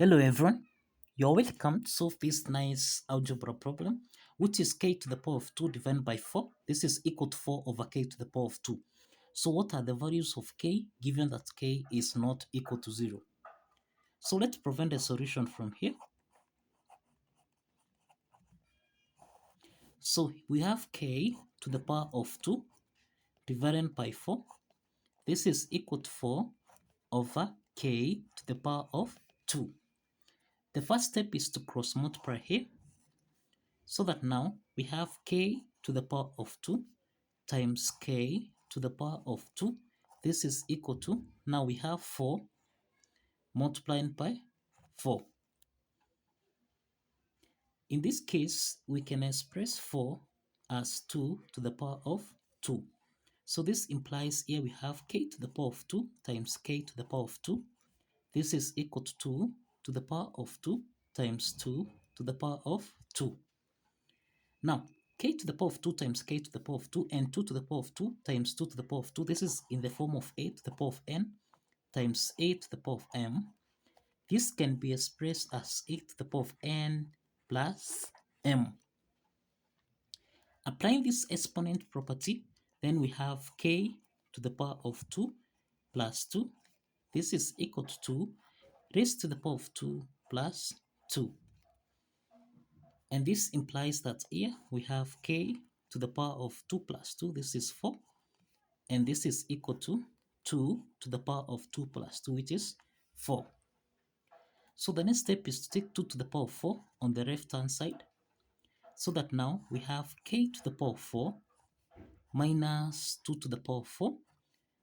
Hello everyone, you're welcome to solve this nice algebra problem, which is k to the power of 2 divided by 4. This is equal to 4 over k to the power of 2. So what are the values of k given that k is not equal to 0? So let's prevent a solution from here. So we have k to the power of 2 divided by 4. This is equal to 4 over k to the power of 2. The first step is to cross multiply here. So that now we have k to the power of 2 times k to the power of 2. This is equal to, now we have 4 multiplied by 4. In this case, we can express 4 as 2 to the power of 2. So this implies here we have k to the power of 2 times k to the power of 2. This is equal to 2 to the power of 2 times 2 to the power of 2. Now, k to the power of 2 times k to the power of 2 and 2 to the power of 2 times 2 to the power of 2. This is in the form of a to the power of n times a to the power of m. This can be expressed as a to the power of n plus m. Applying this exponent property, then we have k to the power of 2 plus 2. This is equal to 2 raised to the power of 2 plus 2. And this implies that here we have k to the power of 2 plus 2. This is 4. And this is equal to 2 to the power of 2 plus 2, which is 4. So the next step is to take 2 to the power of 4 on the left-hand side. So that now we have k to the power of 4 minus 2 to the power of 4.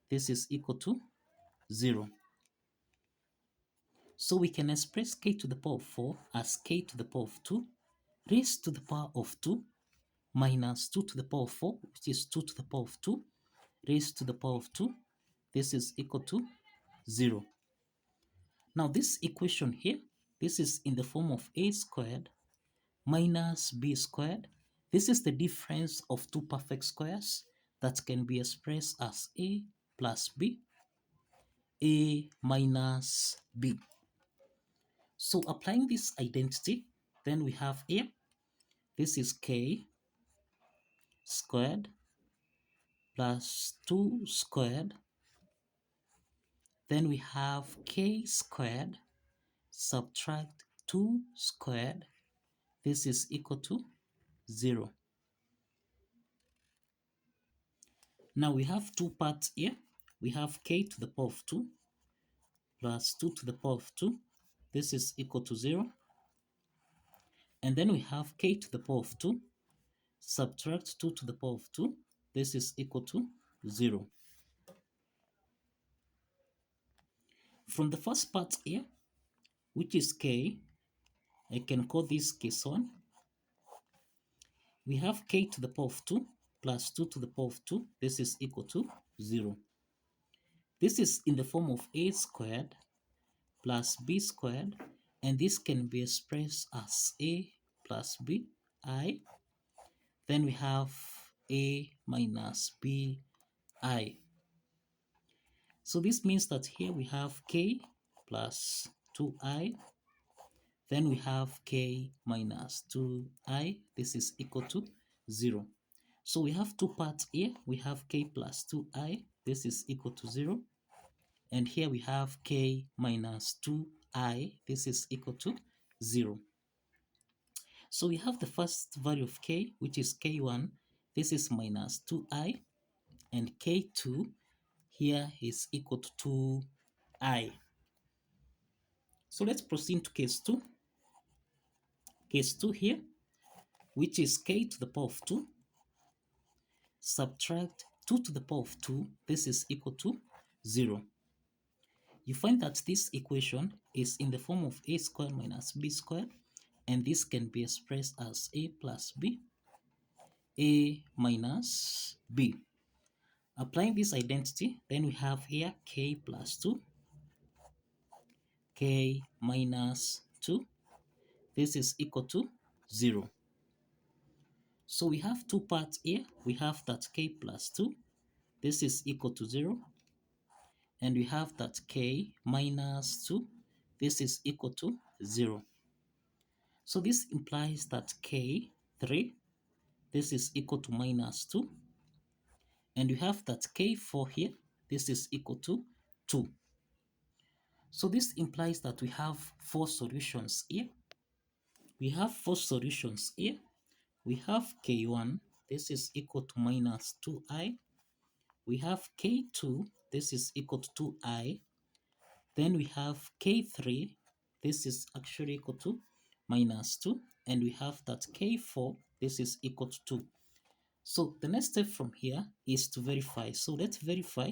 This is equal to 0. So we can express k to the power of 4 as k to the power of 2 raised to the power of 2 minus 2 to the power of 4, which is 2 to the power of 2 raised to the power of 2. This is equal to 0. Now this equation here, this is in the form of a squared minus b squared. This is the difference of two perfect squares that can be expressed as a plus b, a minus b. So applying this identity, then we have here, this is k squared plus 2 squared. Then we have k squared subtract 2 squared. This is equal to 0. Now we have two parts here. We have k to the power of 2 plus 2 to the power of 2. This is equal to 0. And then we have k to the power of 2 subtract 2 to the power of 2. This is equal to 0. From the first part here, which is k, I can call this k1. We have k to the power of 2 plus 2 to the power of 2. This is equal to 0. This is in the form of a squared plus b squared, and this can be expressed as a plus b I. Then we have a minus b I. So this means that here we have k plus 2i. Then we have k minus 2i. This is equal to 0. So we have two parts here. We have k plus 2i. This is equal to 0. And here we have k minus 2i. This is equal to 0. So we have the first value of k, which is k1. This is minus 2i. And k2 here is equal to 2i. So let's proceed to case 2. Case 2 here, which is k to the power of 2 subtract 2 to the power of 2. This is equal to 0. You find that this equation is in the form of a squared minus b squared, and this can be expressed as a plus b, a minus b. Applying this identity, then we have here k plus 2, k minus 2. This is equal to 0. So we have two parts here. We have that k plus 2. This is equal to 0. And we have that k minus 2. This is equal to 0. So this implies that k3, this is equal to minus 2. And you have that k4 here, this is equal to 2. So this implies that we have 4 solutions here. We have 4 solutions here. We have k1, this is equal to minus 2i. We have k2, this is equal to 2i. Then we have k3, this is actually equal to minus 2. And we have that k4, this is equal to 2. So the next step from here is to verify. So let's verify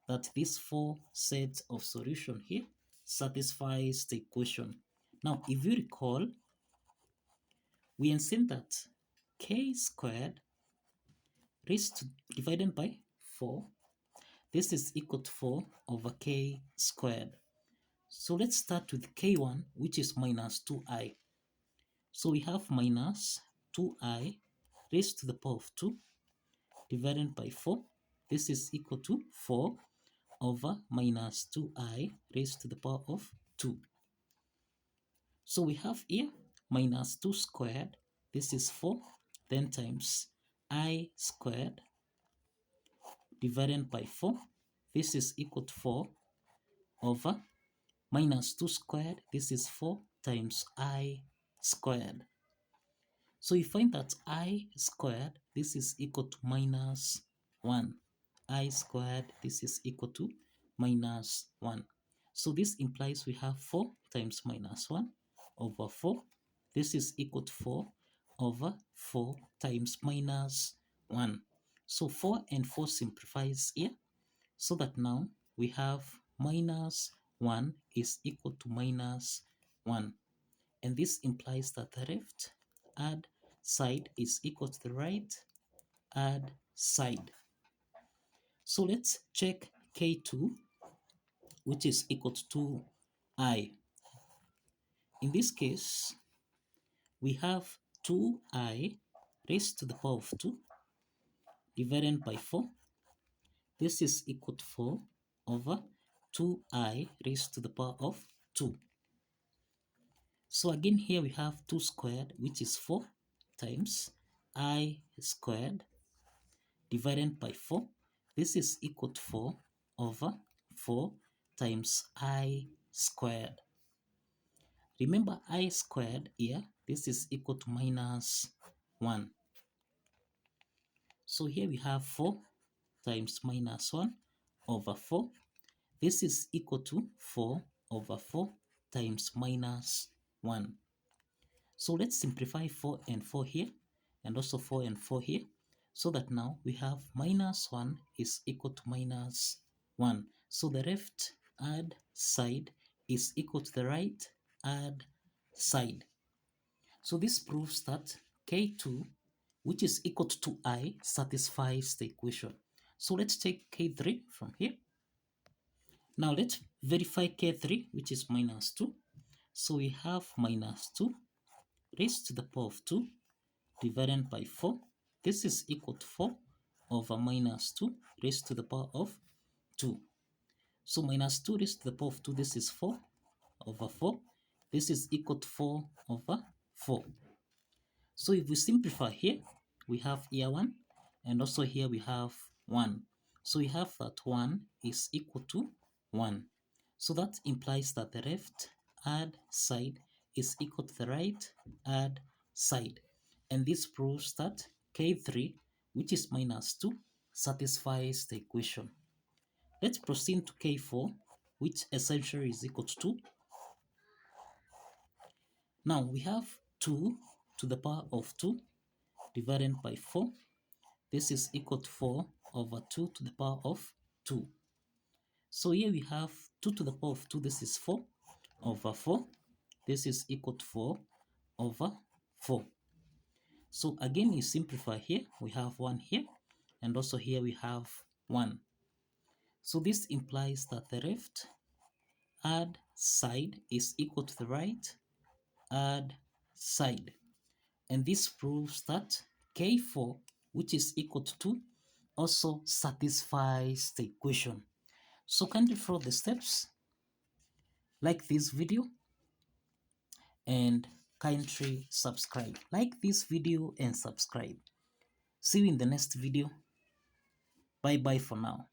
that this 4 sets of solution here satisfies the equation. Now, if you recall, we have seen that k squared raised to divided by 4, this is equal to 4 over k squared. So let's start with k1, which is minus 2i. So we have minus 2i raised to the power of 2 divided by 4. This is equal to 4 over minus 2i raised to the power of 2. So we have here minus 2 squared, this is 4, then times I squared divided by 4, this is equal to 4 over minus 2 squared, this is 4 times I squared. So you find that I squared, this is equal to minus 1. I squared, this is equal to minus 1. So this implies we have 4 times minus 1 over 4. This is equal to 4 over 4 times minus 1. So 4 and 4 simplifies here. So that now we have minus 1 is equal to minus 1. And this implies that the left add side is equal to the right add side. So let's check k2, which is equal to 2i. In this case, we have 2i raised to the power of 2 divided by 4. This is equal to 4 over 2i raised to the power of 2. So again here we have 2 squared, which is 4 times I squared divided by 4. This is equal to 4 over 4 times I squared. Remember I squared here, this is equal to minus 1. So here we have 4 times minus 1 over 4. This is equal to 4 over 4 times minus 1. So let's simplify 4 and 4 here, and also 4 and 4 here, so that now we have minus 1 is equal to minus 1. So the left add side is equal to the right add side. So this proves that k2, which is equal to 2i, satisfies the equation. So let's take k3 from here. Now let's verify k3, which is minus 2. So we have minus 2 raised to the power of 2 divided by 4. This is equal to 4 over minus 2 raised to the power of 2. So minus 2 raised to the power of 2, this is 4 over 4. This is equal to 4 over 4. So if we simplify here, we have here 1, and also here we have 1. So we have that 1 is equal to 1. So that implies that the left add side is equal to the right add side. And this proves that k3, which is minus 2, satisfies the equation. Let's proceed to k4, which essentially is equal to 2. Now we have 2 to the power of 2 divided by 4. This is equal to 4 over 2 to the power of 2. So here we have 2 to the power of 2, this is 4 over 4. This is equal to 4 over 4. So again, you simplify here, we have 1 here, and also here we have 1. So this implies that the left add side is equal to the right add side. And this proves that k4, which is equal to 2, also satisfies the equation. So kindly follow the steps, like this video, and kindly subscribe. Like this video and subscribe. See you in the next video. Bye bye for now.